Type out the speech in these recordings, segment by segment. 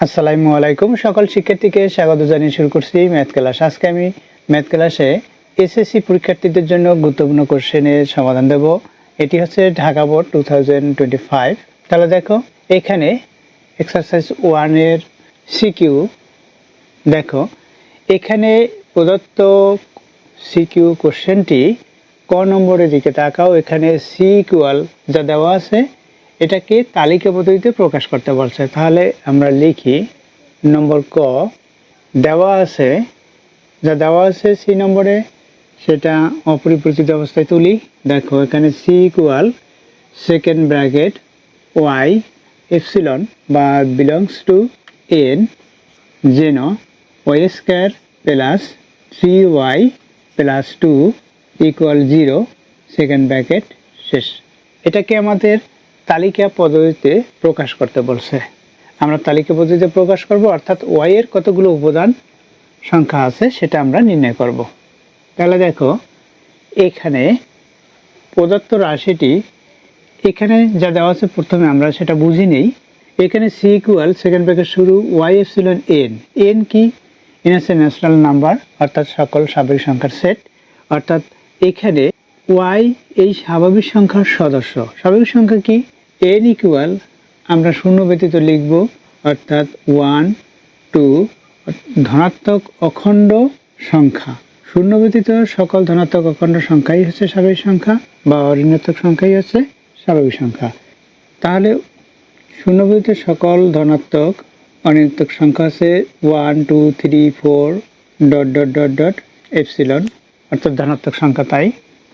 আসসালামু আলাইকুম। সকল শিক্ষার্থীকে স্বাগত জানিয়ে শুরু করছি ম্যাথ ক্লাস। আজকে আমি ম্যাথ ক্লাসে এসএসসি পরীক্ষার্থীদের জন্য গুরুত্বপূর্ণ কোশ্চেনের সমাধান দেব। এটি হচ্ছে ঢাকা বোর্ড 2025। তাহলে দেখো এখানে এক্সারসাইজ 1 এর সিকিউ। দেখো এখানে প্রদত্ত সিকিউ কোশ্চেনটি ক নম্বরের দিকে তাকাও। এখানে সি ইকুয়াল যা দেওয়া আছে এটাকে তালিকা পদ্ধতিতে প্রকাশ করতে বলছে। তাহলে আমরা লিখি নম্বর ক দেওয়া আছে, যা দেওয়া আছে সি নম্বরে সেটা অপরিবর্তিত অবস্থায় তুলি। দেখো এখানে C equal second bracket y epsilon বা বিলংস টু এন যেন y square plus 3y plus 2 equal 0 second bracket শেষ। এটাকে আমাদের তালিকা পদ্ধতিতে প্রকাশ করতে বলছে। আমরা তালিকা পদ্ধতিতে প্রকাশ করব, অর্থাৎ ওয়াই এর কতগুলো উপাদান সংখ্যা আছে সেটা আমরা নির্ণয় করব। তাহলে দেখো এখানে প্রদত্ত রাশিটি এখানে যা দেওয়া আছে প্রথমে আমরা সেটা বুঝি নেই। এখানে সি ইকুয়াল সেকেন্ড ব্র্যাকেট শুরু ওয়াই এপসিলন এন। এন কি? এন আছে ন্যাশনাল নাম্বার, অর্থাৎ সকল স্বাভাবিক সংখ্যার সেট। অর্থাৎ এখানে ওয়াই এই স্বাভাবিক সংখ্যার সদস্য। স্বাভাবিক সংখ্যা কি? এন ইকুয়াল আমরা শূন্য ব্যতীত লিখব, অর্থাৎ 1 2 ধনাত্মক অখণ্ড সংখ্যা। শূন্য ব্যতীত সকল ধনাত্মক অখণ্ড সংখ্যাই হচ্ছে স্বাভাবিক সংখ্যা বা ঋণাত্মক সংখ্যাই হচ্ছে স্বাভাবিক সংখ্যা। তাহলে শূন্য ব্যতীত সকল ধনাত্মক অঋণাত্মক সংখ্যা আছে 1 2 3 4 dot dot dot dot epsilon, অর্থাৎ ধনাত্মক সংখ্যা তাই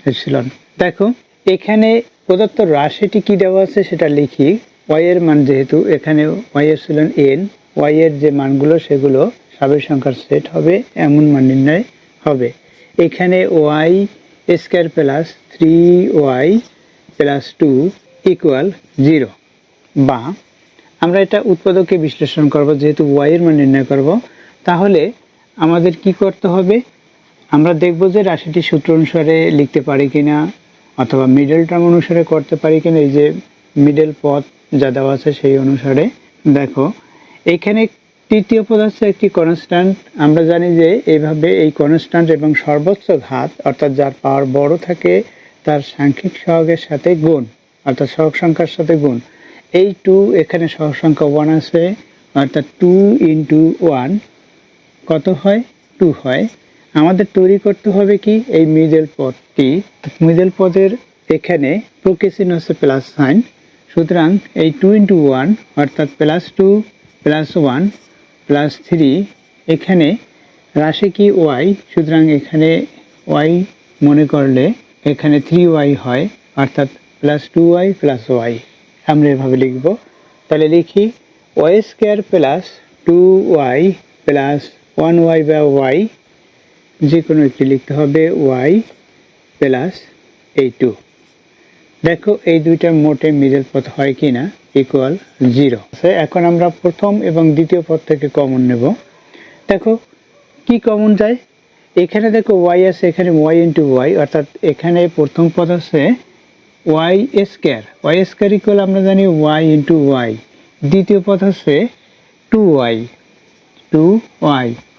এপসিলন। দেখো এখানে প্রদত্ত রাশিটি কি দেওয়া আছে সেটা লিখি। ওয়াই এর মান যেহেতু এখানে ওয়াই এপসিলন এন, ওয়াই এর যে মানগুলো সেগুলো স্বাভাবিক সংখ্যার সেট হবে এমন মান নির্ণয় হবে। এখানে y square plus 3y plus 2 equal 0, বা আমরা এটা উৎপাদকে বিশ্লেষণ করব। যেহেতু ওয়াই এর মান নির্ণয় করব, তাহলে আমাদের কি করতে হবে? আমরা দেখব যে রাশিটি সূত্র অনুসারে লিখতে পারি কিনা, অথবা মিডল টার্ম অনুসারে করতে পারি কিনা। এই যে মিডল পদ যা দেওয়া আছে সেই অনুসারে। দেখো এখানে তৃতীয় পদ আছে একটি কনস্ট্যান্ট। আমরা জানি যে এইভাবে এই কনস্ট্যান্ট এবং সর্বোচ্চ ঘাত, অর্থাৎ যার পাওয়ার বড় থাকে তার সাংখ্যিক সহগের সাথে গুণ, অর্থাৎ সহগ সংখ্যার সাথে গুণ। এই 2 এখানে সহগ সংখ্যা 1 আছে, অর্থাৎ 2 ইন্টু 1 কত হয়? 2 হয়। আমাদের তৈরি করতে হবে কি? এই মিডল পদটি। মিডল পদের এখানে প্রকৃত চিহ্ন হচ্ছে প্লাস সাইন। সুতরাং এই 2 ইন্টু 1 অর্থাৎ প্লাস 2 প্লাস 1 প্লাস 3, এখানে রাশি কি? ওয়াই। সুতরাং এখানে ওয়াই মনে করলে এখানে 3y হয়, অর্থাৎ প্লাস 2y প্লাস ওয়াই। আমরা এভাবে লিখব। তাহলে লিখি Y square plus 2y plus 1y বা ওয়াই, যে কোনো একটি লিখতে হবে, ওয়াই প্লাস এই 2। দেখো এই দুইটার মোটে মিডল পদ হয় কি না, ইকুয়াল 0। এখন আমরা প্রথম এবং দ্বিতীয় পদ থেকে কমন নেব। দেখো কি কমন যায়? এখানে দেখো ওয়াই আছে, এখানে ওয়াই ইন্টু ওয়াই, অর্থাৎ এখানে প্রথম পদ আছে y square. Y square equal আমরা জানি ওয়াই ইন্টু ওয়াই। দ্বিতীয় পদ হচ্ছে 2y,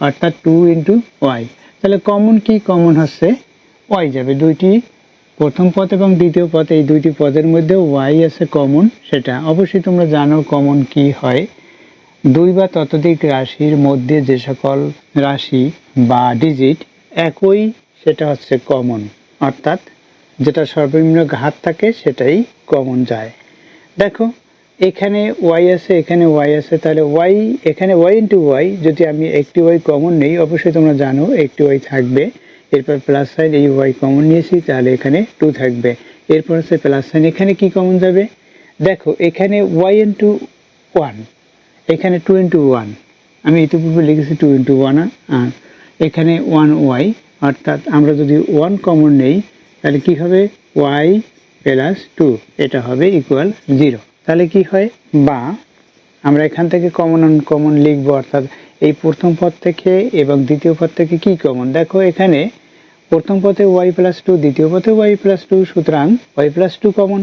অর্থাৎ 2 ইন্টু ওয়াই। তাহলে কমন কি? কমন হচ্ছে ওয়াই যাবে। দুইটি প্রথম পদ এবং দ্বিতীয় পদ, এই দুইটি পদের মধ্যে ওয়াই আছে কমন। সেটা অবশ্যই তোমরা জানো কমন কি হয়। দুই বা ততোধিক রাশির মধ্যে যে সকল রাশি বা ডিজিট একই, সেটা হচ্ছে কমন, অর্থাৎ যেটা সর্বনিম্ন ঘাত থাকে সেটাই কমন যায়। দেখো এখানে ওয়াই আছে, এখানে ওয়াই আছে, তাহলে ওয়াই, এখানে ওয়াই ইন্টু ওয়াই, যদি আমি একটি ওয়াই কমন নেই, অবশ্যই তোমরা জানো একটি ওয়াই থাকবে। এরপর প্লাস সাইন, এই ওয়াই কমন নিয়েছি, তাহলে এখানে 2 থাকবে। এরপর হচ্ছে প্লাস সাইন, এখানে কি কমন যাবে? দেখো এখানে ওয়াই ইন্টু 1, এখানে 2 ইন্টু 1, আমি ইতিপূর্বে লিখেছি 2 ইন্টু 1, আর এখানে 1y, অর্থাৎ আমরা যদি 1 কমন নেই তাহলে কি হবে? ওয়াই প্লাস 2, এটা হবে ইকুয়াল 0। তাহলে কি হয়? বা আমরা এখান থেকে কমন লিখবো, অর্থাৎ এই প্রথম পদ থেকে এবং দ্বিতীয় পদ থেকে কি কমন? দেখো এখানে প্রথম পদে ওয়াই প্লাস 2, দ্বিতীয় পদে ওয়াই প্লাস 2, সুতরাং ওয়াই প্লাস 2 কমন।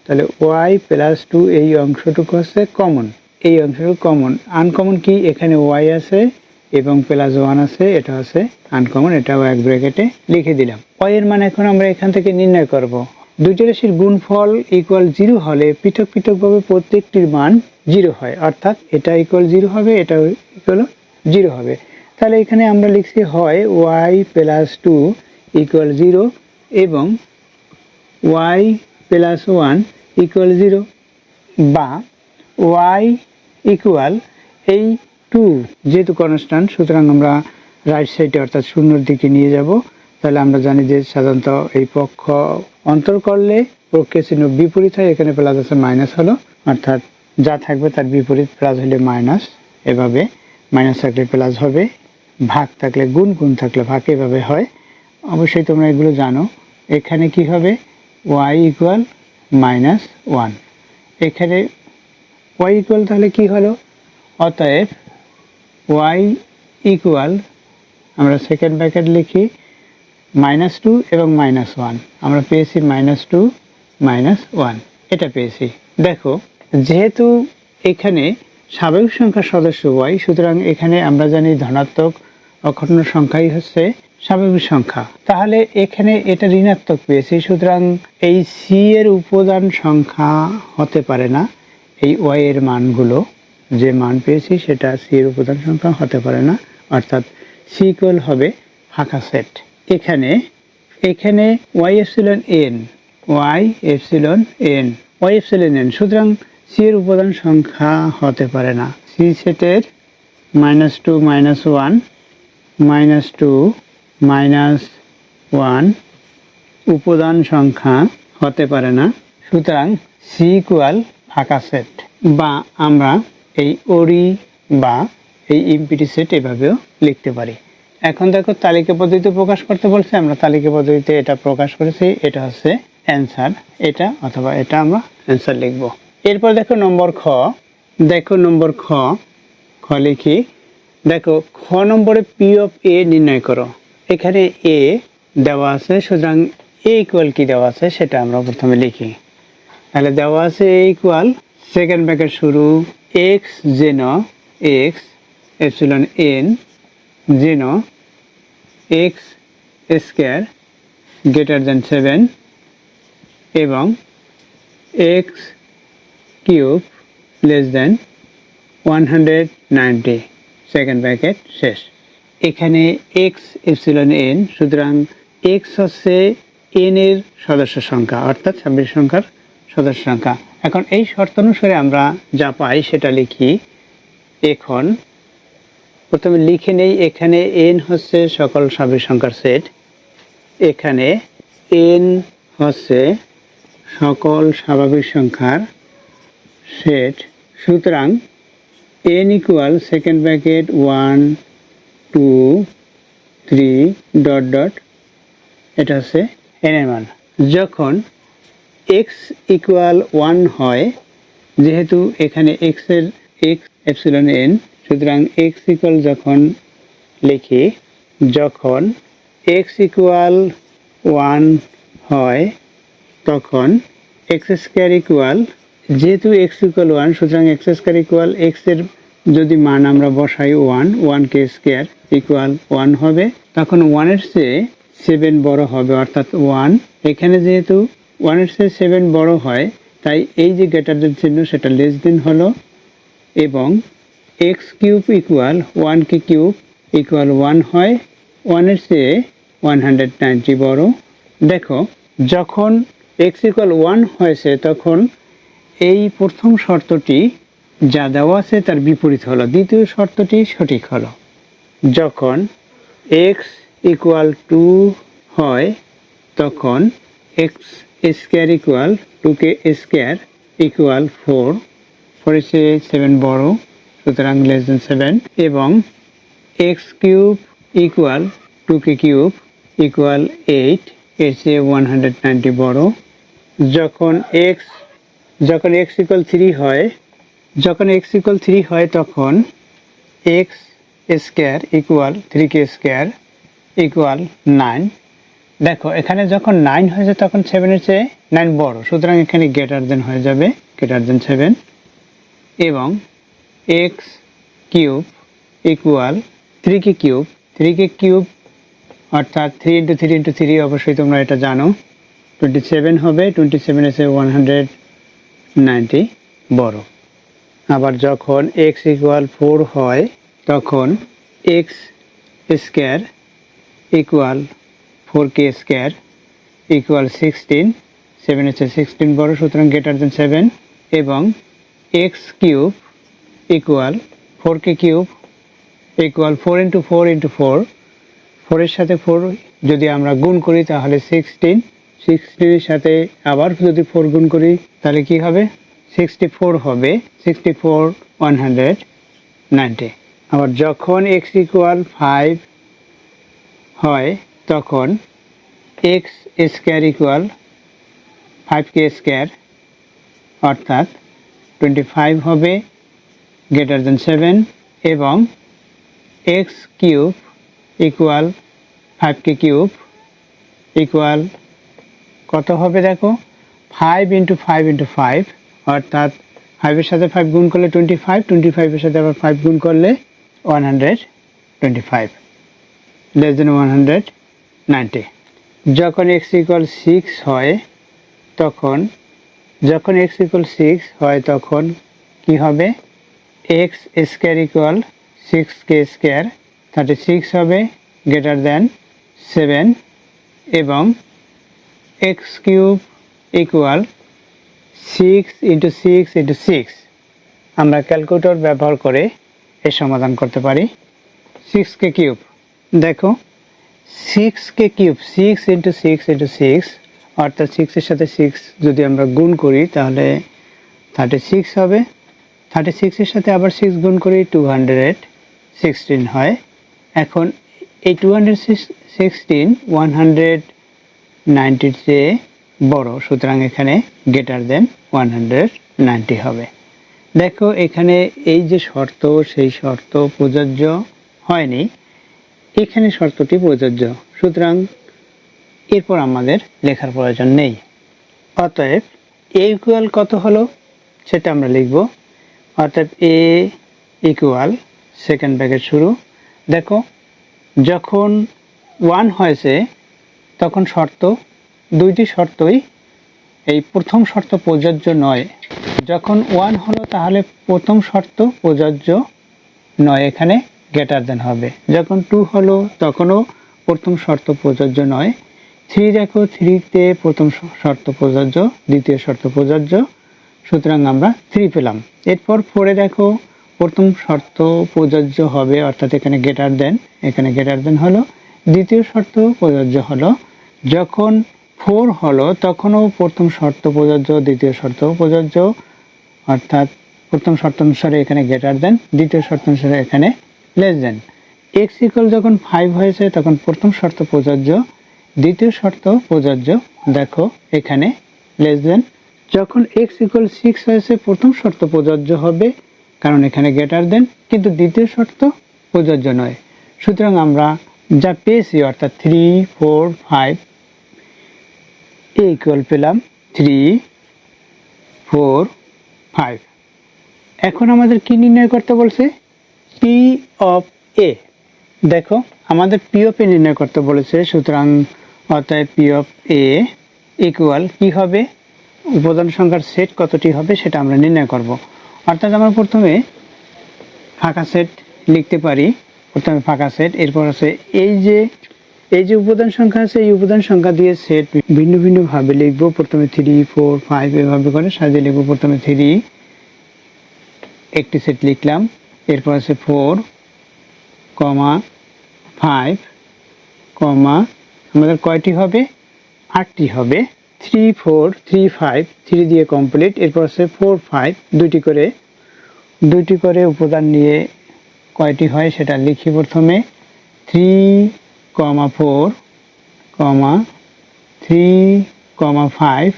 তাহলে ওয়াই প্লাস 2 এই অংশটুকু হচ্ছে কমন। এই অংশটুকু কমন। আনকমন কি, এখানে ওয়াই আছে এবং প্লাস 1 আছে, এটা আছে আনকমন, এটাও এক ব্র্যাকেটে লিখে দিলাম। ওয়াই এর মান এখন আমরা এখান থেকে নির্ণয় করব। দুইটি রাশির গুণফল ইকুয়াল 0 হলে পৃথক পৃথকভাবে প্রত্যেকটির মান 0 হয়, অর্থাৎ এটা ইকুয়াল 0 হবে, এটা ইকুয়াল 0 হবে। তাহলে এখানে আমরা লিখছি হয় ওয়াই প্লাস 2 ইকুয়াল 0 এবং ওয়াই প্লাস 1 ইকুয়াল 0, বা ওয়াই ইকুয়াল এই 2 যেহেতু কনস্ট্যান্ট, সুতরাং আমরা রাইট সাইডে অর্থাৎ শূন্যর দিকে নিয়ে যাব। তাহলে আমরা জানি যে সাধারণত এই পক্ষ অন্তর করলে পক্ষের চিহ্ন বিপরীত হয়, এখানে প্লাস আছে মাইনাস হলো, অর্থাৎ যা থাকবে তার বিপরীত, প্লাস হলে মাইনাস, এভাবে মাইনাস থাকলে প্লাস হবে, ভাগ থাকলে গুণ, গুণ থাকলে ভাগ, এভাবে হয়। অবশ্যই তোমরা এগুলো জানো। এখানে কি হবে, ওয়াই ইকুয়াল মাইনাস 1, এখানে ওয়াই ইকুয়াল তাহলে কি হলো, অতএব ওয়াই ইকুয়াল আমরা সেকেন্ড ব্র্যাকেট লিখি -2 এবং -1, আমরা পেয়েছি -2 -1, এটা পেয়েছি। দেখো যেহেতু এখানে স্বাভাবিক সংখ্যার সদস্য ওয়াই, সুতরাং এখানে আমরা জানি ধনাত্মক অখণ্ড সংখ্যাই হচ্ছে স্বাভাবিক সংখ্যা, তাহলে এখানে এটা ঋণাত্মক পেয়েছি, সুতরাং এই সি এর উপাদান সংখ্যা হতে পারে না। এই ওয়াই এর মানগুলো যে মান পেয়েছি সেটা সি এর উপাদান সংখ্যা হতে পারে না, অর্থাৎ সি ইকুয়াল হবে ফাঁকা সেট। এখানে এখানে y epsilon N, y epsilon N, y epsilon N, সুতরাং সি এর উপাদান সংখ্যা হতে পারে না। সি সেটের -2 -1 -2 -1 উপাদান সংখ্যা হতে পারে না, সুতরাং সি ইকুয়াল ফাঁকা সেট, বা আমরা এই ওরি বা এই ইমপিটি সেট এভাবেও লিখতে পারি। এখন দেখো তালিকা পদ্ধতিতে প্রকাশ করতে বলছে, আমরা তালিকা পদ্ধতিতে এটা প্রকাশ করেছি, এটা হচ্ছে অ্যান্সার, এটা অথবা এটা আমরা অ্যান্সার লিখব। এরপর দেখো নম্বর খ, দেখো নম্বর খ, খ লিখি। দেখো খ নম্বরে পি অফ এ নির্ণয় করো। এখানে এ দেওয়া আছে, সুতরাং এ ইকুয়াল কি দেওয়া আছে সেটা আমরা প্রথমে লিখি। তাহলে দেওয়া আছে এ ইকুয়াল সেকেন্ড ব্র্যাকেট শুরু এক্স জেন এক্স এপসিলন এন জেন এক্স স্কয়ার গ্রেটার দেন 7 এবং x cube less than 190, second bracket শেষ। এখানে এক্স এপসিলন এন, সুতরাং এক্স হচ্ছে এন এর সদস্য সংখ্যা, অর্থাৎ স্বাভাবিক সংখ্যার সদস্য সংখ্যা। এখন এই শর্ত অনুসারে আমরা যা পাই সেটা লিখি। এখন প্রথমে লিখে নেই, এখানে এন হচ্ছে সকল স্বাভাবিক সংখ্যার সেট, এখানে এন হচ্ছে সকল স্বাভাবিক সংখ্যার সেট, সুতরাং N equal second bracket 1 2 3 dot dot, এটা হচ্ছে এন এর মান। যখন এক্স ইকুয়াল 1 হয়, যেহেতু এখানে এক্স এর এক্স এপসিলন এন, সুতরাং এক্স ইকুয়াল যখন লিখি, যখন এক্স ইকুয়াল 1 হয় তখন এক্স স্কয়ার ইকুয়াল, যেহেতু এক্স ইকুয়াল 1, সুতরাং এক্স স্কয়ার ইকুয়াল এক্স এর যদি মান আমরা বসাই 1 কে স্কয়ার ইকুয়াল 1 হবে, তখন 1 এর চেয়ে 7 বড় হবে, অর্থাৎ 1, এখানে যেহেতু 1 এর চেয়ে 7 বড় হয় তাই এই যে গ্রেটার দেন চিহ্ন সেটা লেস দেন হলো, এবং x cube equal 1 K cube equal 1 হয়, 1 এর চেয়ে 190 বড়। দেখো যখন এক্স ইকুয়াল 1 হয়েছে তখন এই প্রথম শর্তটি যা দেওয়া আছে তার বিপরীত হলো, দ্বিতীয় শর্তটি সঠিক হলো। যখন এক্স ইকুয়াল 2 হয় তখন এক্স স্কয়ার ইকুয়াল 2কে স্কয়ার ইকুয়াল 4, 4 এর চেয়ে 7 বড়, সুতরাং লেস দেন 7, এবং এক্স কিউব ইকুয়াল 2কে কিউব ইকুয়াল 8, এর চেয়ে 190 বড়। যখন এক্স ইকুয়াল 3 হয়, যখন এক্স ইকুয়াল 3 হয় তখন এক্স স্কয়ার ইকুয়াল 3কে স্কয়ার ইকুয়াল 9। দেখো এখানে যখন 9 হয়েছে তখন 7 এর চেয়ে 9 বড়, সুতরাং এখানে গ্রেটার দেন হয়ে যাবে, গ্রেটার দেন 7, এবং x cube equal 3k cube, 3k cube অর্থাৎ 3 ইন্টু 3 ইন্টু 3, অবশ্যই তোমরা এটা জানো, 27 হবে। 27 এসে 190 বড়। আবার যখন এক্স ইকুয়াল 4 হয় তখন x square equal 4k square equal 16, 7 হচ্ছে 16 বড়, সুতরাং গ্রেটার দেন 7। এবং x cube equal 4k cube equal 4 into 4 into 4, 4-এর সাথে 4 যদি আমরা গুণ করি তাহলে 16, 16-এর সাথে আবার যদি 4 গুণ করি তাহলে কি হবে, 64 হবে। 64 190। আবার যখন এক্স ইকুয়াল 5 হয় তখন x square equal 5k square অর্থাৎ 25 হবে, গ্রেটার দেন 7। এবং x cube equal 5k cube equal কত হবে দেখো, 5 ইন্টু 5 ইন্টু 5, অর্থাৎ 5-এর সাথে 5 গুণ করলে 25, 25-এর সাথে আবার 5 গুণ করলে 125, লেস দেন 190। যখন এক্স ইকুয়াল 6 হয় তখন তখন কি হবে, x square equal 6k square 36 হবে, গ্রেটার দেন 7। এবং x cube equal 6 into 6 into 6, আমরা ক্যালকুলেটর ব্যবহার করে এর সমাধান করতে পারি। 6k কিউব, দেখো 6k কিউব 6 ইন্টু 6 ইন্টু 6, অর্থাৎ 6-এর সাথে 6 যদি আমরা গুণ করি তাহলে 36 হবে। 36-এর সাথে আবার 6 গুণ করি 216 হয়। এখন এই 216 190-র চেয়ে বড়, সুতরাং এখানে গ্রেটার দেন 190 হবে। দেখো এখানে এই যে শর্ত, সেই শর্ত প্রযোজ্য হয়নি, এখানে শর্তটি প্রযোজ্য, সুতরাং এরপর আমাদের লেখার প্রয়োজন নেই। অতএব এ ইকুয়াল কত হলো সেটা আমরা লিখব। অতএব এ ইকুয়াল সেকেন্ড ব্র্যাকেট শুরু, দেখো যখন 1 হয়েছে তখন শর্ত, দুইটি শর্তই, এই প্রথম শর্ত প্রযোজ্য নয়। যখন 1 হলো তাহলে প্রথম শর্ত প্রযোজ্য নয়, এখানে গ্রেটার দেন হবে। যখন 2 হলো তখনও প্রথম শর্ত প্রযোজ্য নয়। 3 দেখো, 3-তে প্রথম শর্ত প্রযোজ্য, দ্বিতীয় শর্ত প্রযোজ্য, সুতরাং আমরা 3 পেলাম। এরপর 4-এ দেখো প্রথম শর্ত প্রযোজ্য হবে, অর্থাৎ এখানে গ্রেটার দেন, এখানে গ্রেটার দেন হলো, দ্বিতীয় শর্ত প্রযোজ্য হলো। যখন 4 হলো তখনও প্রথম শর্ত প্রযোজ্য, দ্বিতীয় শর্ত প্রযোজ্য, অর্থাৎ প্রথম শর্ত অনুসারে এখানে গ্রেটার দেন, দ্বিতীয় শর্ত অনুসারে এখানে লেস দেন। এক্স ইকুয়াল যখন 5 হয়েছে তখন প্রথম শর্ত প্রযোজ্য, দ্বিতীয় শর্ত প্রযোজ্য, দেখো এখানে লেস দেন। যখন এক্স ইকুয়াল 6 হয়েছে প্রথম শর্ত প্রযোজ্য হবে, কারণ এখানে গ্রেটার দেন, কিন্তু দ্বিতীয় শর্ত প্রযোজ্য নয়। সুতরাং আমরা যা পেয়েছি অর্থাৎ 3, 4, 5 এ ইকুয়াল পেলাম 3, 4, 5। এখন আমাদের কি নির্ণয় করতে বলছে, পি অফ এ। দেখো আমাদের পি অফ এ নির্ণয় করতে বলেছে, সুতরাং অতএব পি অফ এ ইকুয়াল কি হবে, উপাদান সংখ্যার সেট কতটি হবে সেটা আমরা নির্ণয় করব। অর্থাৎ আমরা প্রথমে ফাঁকা সেট লিখতে পারি, প্রথমে ফাঁকা সেট, এরপর আছে এই যে উপাদান সংখ্যা আছে, এই উপাদান সংখ্যা দিয়ে সেট ভিন্ন ভিন্নভাবে লিখবো। প্রথমে 3, 4, 5 এভাবে করে সাজিয়ে লিখবো। প্রথমে 3 একটি সেট লিখলাম, এরপর আছে 4, 5, আমাদের কয়টি হবে, 8টি হবে। 3, 4, 3, 5, 3 দিয়ে কমপ্লিট। এরপর আছে 4, 5, দুইটি করে উপাদান নিয়ে কয়টি হয় সেটা লিখি। প্রথমে 3, 4, 3, 5,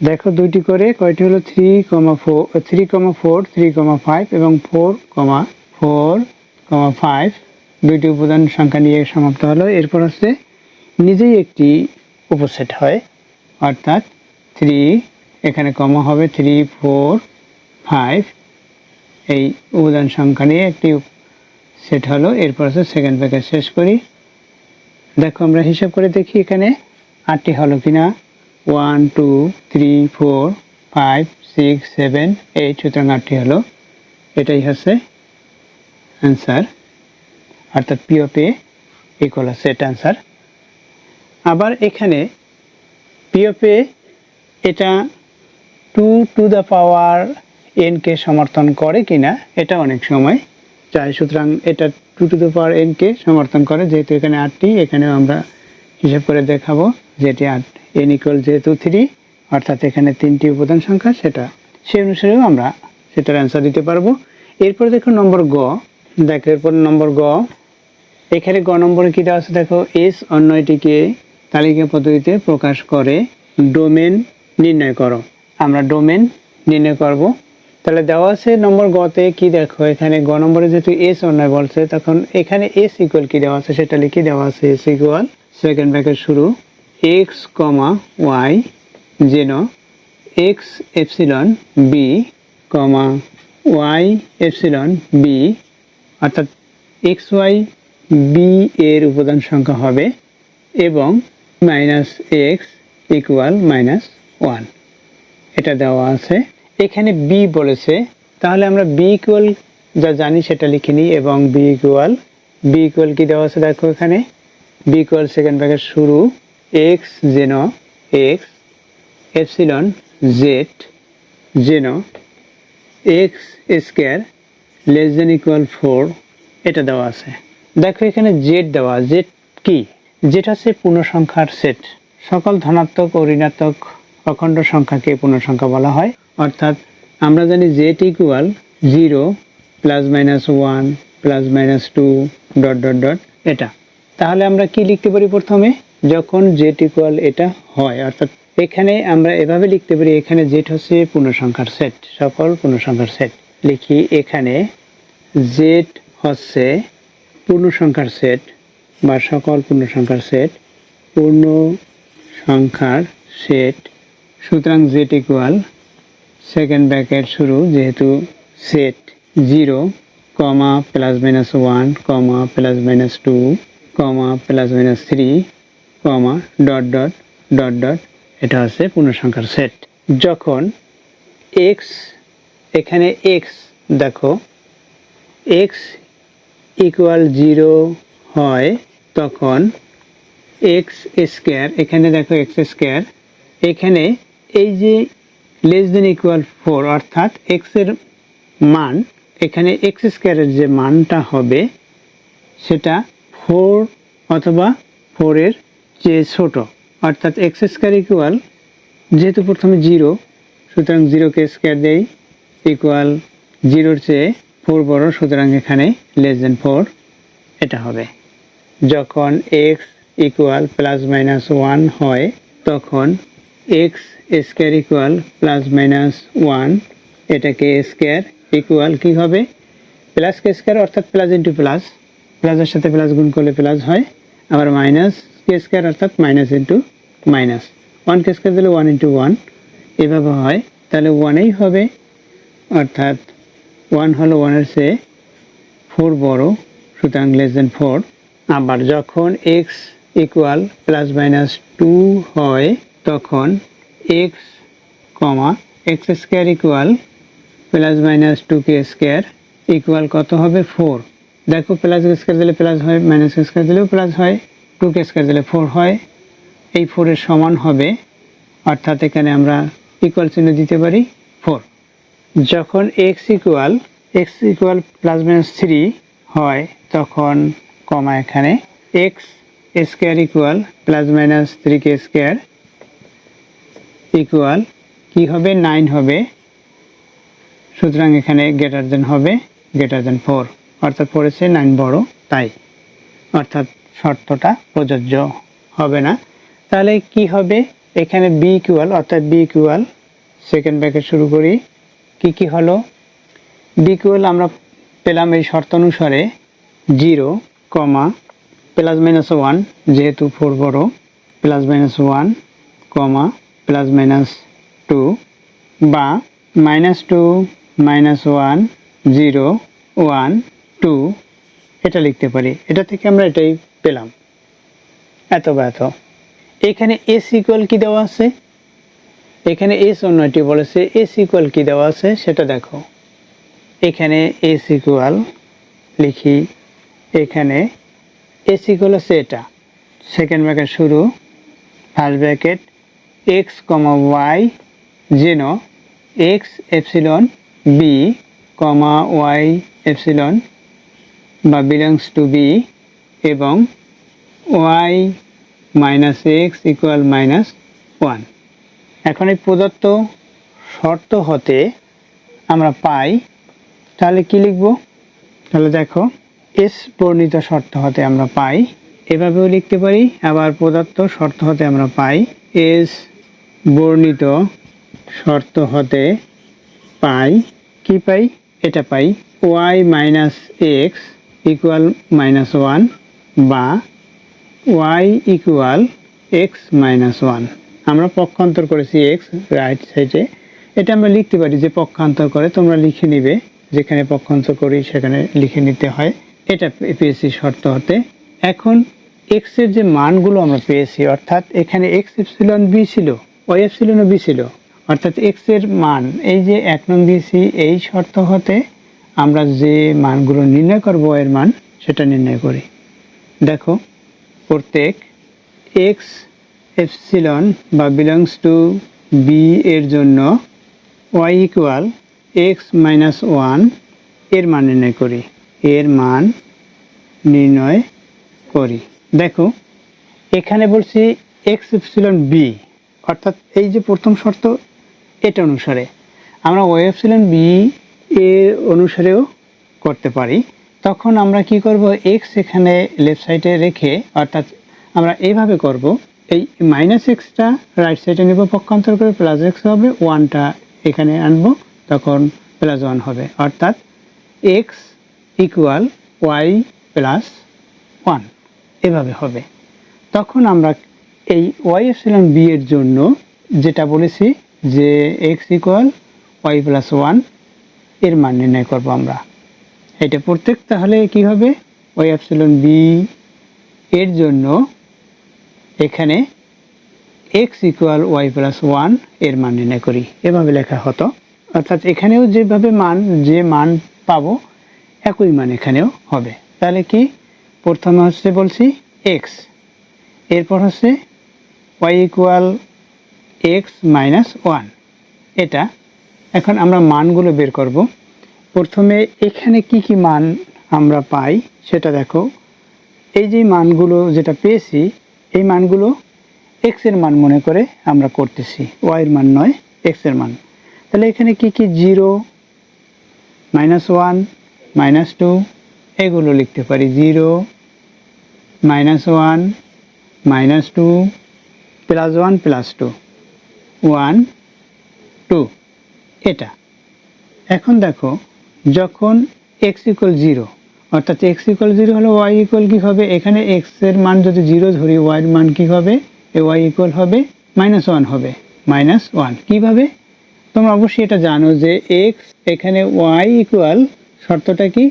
দেখো দুইটি করে কয়টি হলো, 3, 4, 3, 5 এবং 4, 5 দুইটি উপাদান সংখ্যা নিয়ে সমাপ্ত হলো। এরপর হচ্ছে নিজেই একটি উপসেট হয়, অর্থাৎ 3 এখানে কমা হবে, 3, 4, 5 এই উপাদান সংখ্যা নিয়ে একটি সেট হলো। এরপর হচ্ছে সেকেন্ড ব্র্যাকেট শেষ করি। দেখো আমরা হিসাব করে দেখি এখানে 8টি হলো কিনা। 1 2 3 4 5 6 7 8, সুতরাং 8টি হলো। এটাই হচ্ছে অ্যান্সার, অর্থাৎ P of A equal set answer. আবার এখানে পি অফ এ এটা 2 টু দ্য পাওয়ার n কে সমর্থন করে কিনা এটা অনেক সময় চাই। সুতরাং এটা 2 টু দ্য পাওয়ার n কে সমর্থন করে, যেহেতু এখানে 8টি, এখানেও আমরা হিসাব করে দেখাবো যেটি 8 n ইকুয়াল যেহেতু 3, অর্থাৎ এখানে 3টি উপাদান সংখ্যা, সেটা সেই অনুসারেও আমরা সেটার অ্যান্সার দিতে পারবো। এরপর দেখো নম্বর গ। দেখো এরপর নম্বর গ, এখানে গ নম্বরে কী দেওয়া আছে দেখো, এস অন্যটিকে তালিকা পদ্ধতিতে প্রকাশ করে ডোমেন নির্ণয় করো। আমরা ডোমেন নির্ণয় করব। তাহলে দেওয়া আছে নম্বর গতে কি দেখো, এখানে গ নম্বরে যেহেতু এস অন্যয় বলছে, তখন এখানে এস ইকুয়াল কি দেওয়া আছে সেটা লিখে দেওয়া আছে। এস ইকুয়াল সেকেন্ড ব্র্যাকেট শুরু এক্স কমা ওয়াই যেন x epsilon B comma y epsilon B, অর্থাৎ এক্স ওয়াই বি এর উপাদান সংখ্যা হবে এবং মাইনাস এক্স ইকুয়াল -1, এটা দেওয়া আছে। এখানে বি বলেছে, তাহলে আমরা বি ইকুয়াল যা জানি সেটা লিখে নিই এবং বি ইকুয়াল কি দেওয়া আছে দেখো, এখানে বি ইকুয়াল সেকেন্ড ব্র্যাকেট শুরু এক্স যেন এক্স এপসিলন জেড যেন x square less than equal 4, এটা দেওয়া আছে। দেখো এখানে জেড দেওয়া, জেড কি, যেটা হচ্ছে পূর্ণসংখ্যার সেট। সকল ধনাত্মক ও ঋণাত্মক অখণ্ড সংখ্যাকে পূর্ণসংখ্যা বলা হয়। অর্থাৎ আমরা জানি জেড ইকুয়াল 0 +-1 +-2 ... এটা। তাহলে আমরা কি লিখতে পারি প্রথমে, যখন জেড ইকুয়াল এটা হয়, অর্থাৎ এখানে আমরা এভাবে লিখতে পারি, এখানে জেড হচ্ছে পূর্ণসংখ্যার সেট, সকল পূর্ণসংখ্যার সেট। লিখি এখানে জেড হচ্ছে পূর্ণসংখ্যার সেট বা সকল পূর্ণসংখ্যার সেট, পূর্ণ সংখ্যার সেট। সুতরাং জেড ইকুয়াল সেকেন্ড ব্র্যাকেট শুরু যেহেতু সেট 0 কমা +-1 কমা +-2 কমা +-3 কমা ... এটা হচ্ছে পূর্ণসংখ্যার সেট। যখন এক্স, এখানে এক্স দেখো এক্স ইকুয়াল 0 হয়, তখন এক্স স্কোয়ার, এখানে দেখো এক্স স্কোয়ার, এখানে এই যে লেস দেন ইকুয়াল 4, অর্থাৎ এক্সের মান, এখানে এক্স স্কোয়ারের যে মানটা হবে সেটা 4 অথবা 4 এর চেয়ে ছোট। অর্থাৎ এক্স স্কোয়ার ইকুয়াল, যেহেতু প্রথমে 0, সুতরাং 0কে স্কোয়ার দেই ইকুয়াল 0-র চেয়ে 4 বড়, সুতরাং এখানে লেস দেন 4, এটা হবে। যখন এক্স ইকুয়াল +-1 হয়, তখন এক্স স্কোয়ার ইকুয়াল +-1, এটাকে স্কোয়ার ইকুয়াল কি হবে, প্লাস কে স্কোয়ার, অর্থাৎ প্লাস ইন্টু প্লাস, প্লাসের সাথে প্লাস গুণ করলে প্লাস হয়, আবার মাইনাস কে স্কোয়ার, অর্থাৎ মাইনাস ইন্টু মাইনাস, 1 কে স্কোয়ার দিলে 1 ইন্টু 1, এভাবে হয়। তাহলে 1এই হবে, অর্থাৎ 1 হলো 1-এর চেয়ে 4 বড়, সুতরাং লেস দেন 4। আবার যখন এক্স ইকুয়াল +-2 হয়, তখন x comma x square equal +-2কে স্কোয়ার ইকুয়াল কত হবে, 4। দেখো প্লাস স্কোয়ার দিলে প্লাস হয়, মাইনাস স্কোয়ার দিলেও প্লাস হয়, 2কে স্কোয়ার দিলে 4 হয়, এই 4-এর সমান হবে, অর্থাৎ এখানে আমরা ইকুয়াল চিহ্ন দিতে পারি 4। যখন এক্স ইকুয়াল +-3 হয়, তখন কমা এখানে এক্স স্কোয়ার ইকুয়াল +-3কে স্কোয়ার ইকুয়াল কি হবে, 9 হবে, সুতরাং এখানে গ্রেটার দেন হবে, গ্রেটার দেন 4, অর্থাৎ 4-এর চেয়ে 9 বড়, তাই অর্থাৎ শর্তটা প্রযোজ্য হবে না। তাহলে কি হবে, এখানে বি ইকুয়াল, অর্থাৎ বি ইকুয়াল সেকেন্ড ব্র্যাকেট শুরু করি, কি হলো, বি ইকুয়াল আমরা পেলাম এই শর্ত অনুসারে 0 কমা +-1, যেহেতু 4 বড়, +-1 কমা +-2 বা -2 -1 0 1 2 এটা লিখতে পারি। এটা থেকে আমরা এটাই পেলাম, এত বা এত। এখানে এস ইকুয়াল কি দেওয়া আছে, এখানে এস অন্যটি বলেছে, এস ইকুয়াল কি দেওয়া আছে সেটা দেখো। এখানে এস ইকুয়াল লিখি, এখানে এস ইকুয়াল আছে এটা, সেকেন্ড ব্র্যাকেট শুরু, first bracket x comma y যেন x epsilon B comma y epsilon বা বিলংস টু বি এবং y minus x equal minus one. এখন এই প্রদত্ত শর্ত হতে আমরা পাই, তাহলে কি লিখব, তাহলে দেখো এস বর্ণিত শর্ত হতে আমরা পাই, এভাবেও লিখতে পারি। আবার প্রদত্ত শর্ত হতে আমরা পাই, এস বর্ণিত শর্ত হতে পাই, কি পাই, এটা পাই, y minus x equal minus one বা y equal x minus one. আমরা পক্ষান্তর করেছি এক্স রাইট সাইডে, এটা আমরা লিখতে পারি যে পক্ষান্তর করে, তোমরা লিখে নিবে, যেখানে পক্ষান্তর করি সেখানে লিখে নিতে হয়। এটা পেয়েছি শর্ত হতে। এখন এক্স এর যে মানগুলো আমরা পেয়েছি, অর্থাৎ এখানে এক্স এপসিলন বি ছিল, ওয়াই এপসিলন বি ছিল, অর্থাৎ এক্স এর মান এই যে 1 নং দিয়েছি, এই শর্ত হতে আমরা যে মানগুলো নির্ণয় করব এর মান সেটা নির্ণয় করি। দেখো প্রত্যেক এক্স এপসিলন বা বিলংস টু বি এর জন্য y equal x minus one এর মান নির্ণয় করি, এর মান নির্ণয় করি। দেখো এখানে বলছি এক্স এপসিলন বি, অর্থাৎ এই যে প্রথম শর্ত এটা অনুসারে আমরা ওয়াই এপসিলন বি এর অনুসারেও করতে পারি। তখন আমরা কি করব, এক্স এখানে লেফট সাইডে রেখে, অর্থাৎ আমরা এইভাবে করব, এই মাইনাস এক্সটা রাইট সাইডে নেব, পক্ষান্তর করে প্লাস এক্স হবে, ওয়ানটা এখানে আনবো, তখন প্লাস ওয়ান হবে, অর্থাৎ x equal Y plus one এভাবে হবে। তখন আমরা এই ওয়াই এপসিলন বি এর জন্য যেটা বলেছি যে X equal Y plus one এর মান নির্ণয় করব আমরা। এটা প্রত্যেক তাহলে কি হবে, ওয়াই এপসিলন বি এর জন্য এখানে X equal Y plus one এর মান নির্ণয় করি, এভাবে লেখা হতো। অর্থাৎ এখানেও যেভাবে যে মান পাবো একই মান এখানেও হবে। তাহলে কি, প্রথমে হচ্ছে বলছি এক্স, এরপর হচ্ছে Y equal x minus one, এটা। এখন আমরা মানগুলো বের করব। প্রথমে এখানে কি কি মান আমরা পাই সেটা দেখো। এই যে মানগুলো যেটা পেয়েছি, এই মানগুলো এক্স এর মান মনে করে আমরা করতেছি, ওয়াই এর মান নয়, এক্স এর মান। তাহলে এখানে কি কি, 0 মাইনাস ওয়ান মাইনাস টু এগুলো লিখতে পারি, 0 minus one minus two plus one plus two 1 2 এটা। এখন দেখো যখন এক্স ইকুয়াল 0, অর্থাৎ এক্স ইকুয়াল 0 হলে ওয়াই ইকুয়াল কী হবে, এখানে এক্স এর মান যদি 0 ধরি, ওয়াই এর মান কী হবে, ওয়াই ইকুয়াল হবে মাইনাস ওয়ান হবে, মাইনাস ওয়ান। কীভাবে, তোমরা অবশ্যই এটা জানো যে এক্স এখানে ওয়াই ইকুয়াল শর্তটা কি,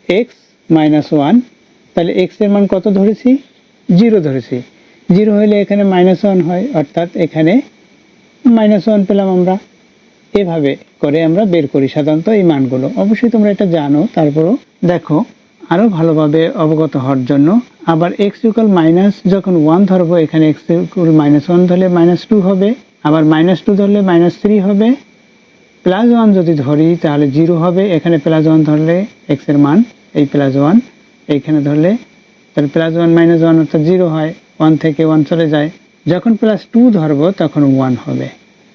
এক্স মাইনাস ওয়ান। তাহলে এক্স এর মান কত ধরেছি, 0 ধরেছি, 0 হলে এখানে মাইনাস ওয়ান হয়, অর্থাৎ এখানে মাইনাস ওয়ান পেলাম আমরা। এভাবে করে আমরা বের করি সাধারণত এই মানগুলো। অবশ্যই তোমরা এটা জানো, তারপরও দেখো আরও ভালোভাবে অবগত হওয়ার জন্য। আবার এক্স ইকুয়াল মাইনাস যখন ওয়ান ধরবো, এখানে এক্স ইকুয়াল মাইনাস ওয়ান ধরলে মাইনাস টু হবে, আবার মাইনাস টু ধরলে মাইনাস থ্রি হবে, প্লাস ওয়ান যদি ধরি তাহলে 0 হবে, এখানে প্লাস ওয়ান ধরলে এক্স এর মান এই প্লাস ওয়ান, এইখানে ধরলে তাহলে প্লাস ওয়ান মাইনাস ওয়ান অর্থাৎ 0 হয়, 1 থেকে 1 চলে যায়। যখন প্লাস টু ধরবো তখন 1 হবে।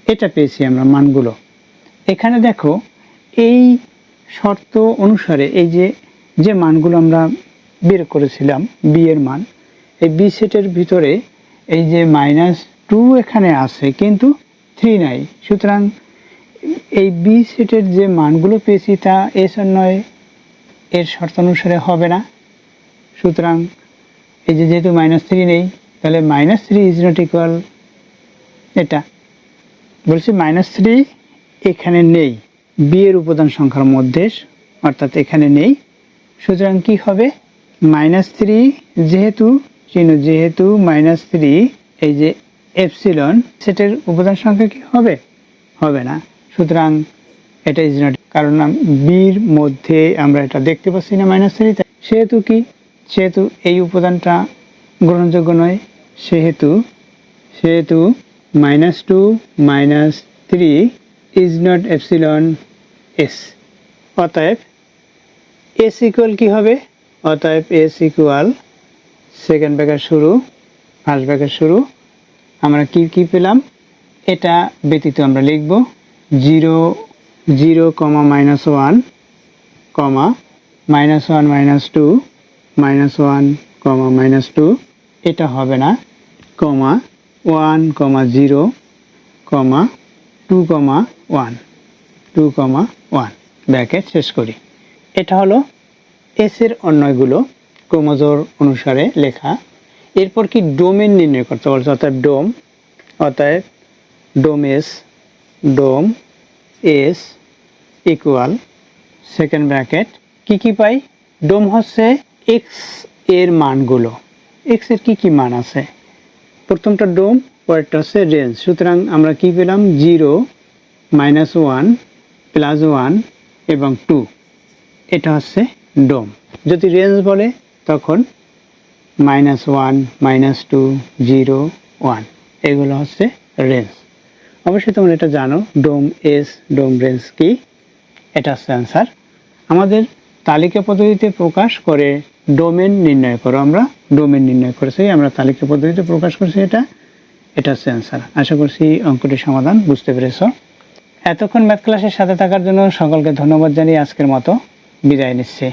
এটা পেয়েছি আমরা মানগুলো। এখানে দেখো এই শর্ত অনুসারে এই যে মানগুলো আমরা বের করেছিলাম বি এর মান, এই বি সেটের ভিতরে এই যে -2 এখানে আছে কিন্তু 3 নাই, সুতরাং এই বি সেটের যে মানগুলো পেয়েছি তা এস নয় এর শর্ত অনুসারে হবে না। সুতরাং এই যেহেতু -3 নেই, তাহলে -3 ইজ নট ইকুয়াল, এটা বলছি -3 এখানে নেই বি এর উপাদান সংখ্যার মধ্যে, অর্থাৎ এখানে নেই। সুতরাং কি হবে, -3 যেহেতু -3 এই যে এপসিলন সেটের উপাদান সংখ্যা কি হবে, হবে না। সুতরাং এটা ইজ নট, কারণ বির মধ্যে আমরা এটা দেখতে পাচ্ছি না -3, সেহেতু এই উপাদানটা গ্রহণযোগ্য নয়। সেহেতু -2 -3 ইজ নট এপসিলন এস। অতএব এস ইকুয়াল কি হবে, অতএব এস ইকুয়াল সেকেন্ড ব্র্যাকেট শুরু ফার্স্ট ব্র্যাকেট শুরু, আমরা কি পেলাম, এটা ব্যতীত আমরা লিখব 0 0 -1 -1 -2 -1 -2, এটা হবে না, 1 0 2 1 ব্র্যাকেট শেষ করি। এটা হলো এস এর অন্যয়গুলো ক্রোমোজোর অনুসারে লেখা। এরপর কি ডোমেন নির্ণয় করতে বলছে, অতএব ডোম এস ইকুয়াল সেকেন্ড ব্র্যাকেট কি পাই, ডোম হচ্ছে এক্স এর মানগুলো, এক্স এর কি মান আছে, প্রথমটা ডোম, পরেরটা হচ্ছে রেঞ্জ। সুতরাং আমরা কি পেলাম, 0 -1 +1 এবং 2, এটা হচ্ছে ডোম। যদি রেঞ্জ বলে তখন -1 -2 0 1, এগুলো হচ্ছে রেঞ্জ। অবশ্যই তোমরা এটা জানো, ডোম এস ডোম রেঞ্জ কি, এটা হচ্ছে অ্যান্সার। আমাদের তালিকা পদ্ধতিতে প্রকাশ করে ডোমেন নির্ণয় করো, আমরা ডোমেন নির্ণয় করেছি, আমরা তালিকা পদ্ধতিতে প্রকাশ করছি, এটা হচ্ছে অ্যান্সার। আশা করছি অঙ্কটির সমাধান বুঝতে পেরেছ। এতক্ষণ ম্যাথ ক্লাসের সাথে থাকার জন্য সকলকে ধন্যবাদ জানিয়ে আজকের মতো বিদায় নিচ্ছি।